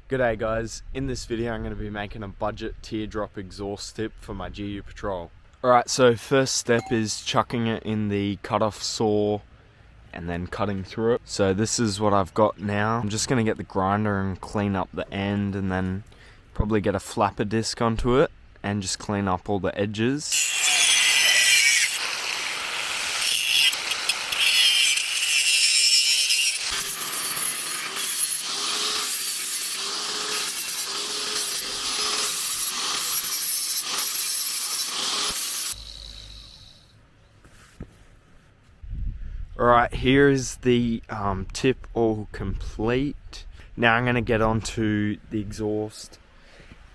G'day guys, in this video I'm going to be making a budget teardrop exhaust tip for my GU Patrol. Alright, so first step is chucking it in the cut-off saw and then cutting through it. So this is what I've got now. I'm just going to get the grinder and clean up the end and then probably get a flapper disc onto it and just clean up all the edges. Alright, here is the tip all complete. Now I'm going to get onto the exhaust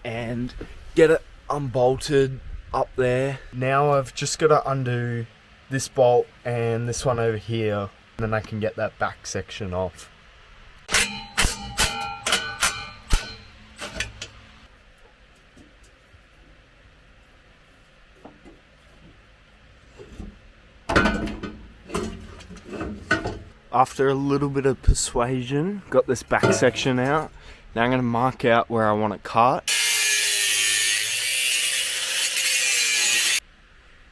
and get it unbolted up there. Now I've just got to undo this bolt and this one over here, and then I can get that back section off. After a little bit of persuasion, got this back section out. Now I'm going to mark out where I want it cut.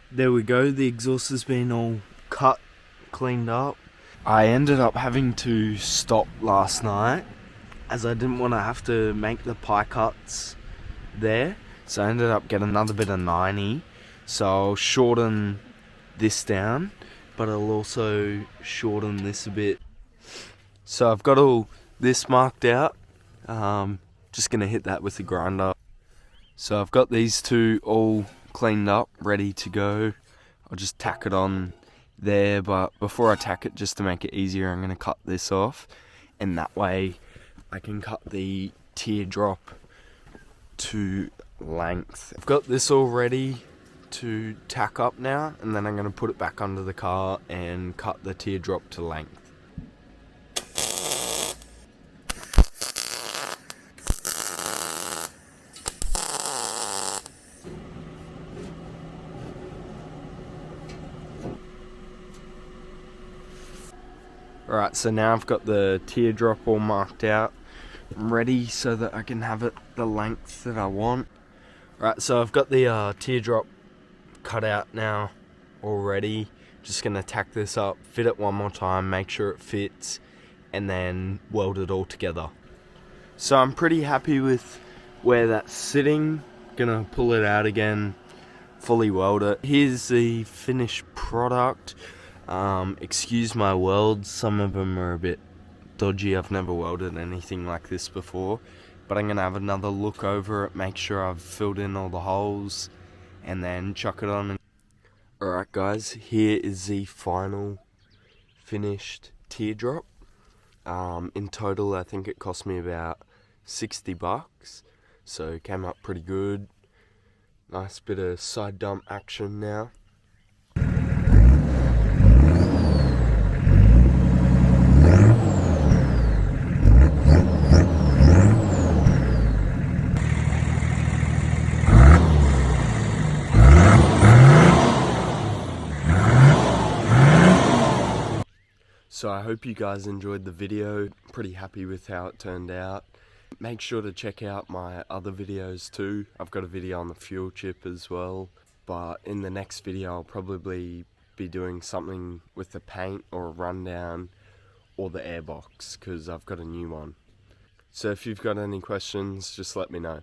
There we go, the exhaust has been all cut, cleaned up. I ended up having to stop last night as I didn't want to have to make the pie cuts there. So I ended up getting another bit of 90. So I'll shorten this down, but I'll also shorten this a bit. So I've got all this marked out. Just gonna hit that with the grinder. So I've got these two all cleaned up, ready to go. I'll just tack it on there, but before I tack it, just to make it easier, I'm gonna cut this off, and that way I can cut the teardrop to length. I've got this all ready to tack up now, and then I'm going to put it back under the car and cut the teardrop to length. Alright, so now I've got the teardrop all marked out. I'm ready so that I can have it the length that I want. Alright, so I've got the teardrop cut out now already. Just gonna tack this up, fit it one more time, make sure it fits, and then weld it all together. So I'm pretty happy with where that's sitting. Gonna pull it out again, fully weld it. Here's the finished product. Excuse my welds, some of them are a bit dodgy. I've never welded anything like this before, but I'm gonna have another look over it, make sure I've filled in all the holes, and then chuck it on. Alright guys, here is the final finished teardrop. In total I think it cost me about $60, so it came up pretty good. Nice bit of side dump action now. So I hope you guys enjoyed the video. Pretty happy with how it turned out. Make sure to check out my other videos too. I've got a video on the fuel chip as well. But in the next video I'll probably be doing something with the paint or a rundown or the airbox, because I've got a new one. So if you've got any questions, just let me know.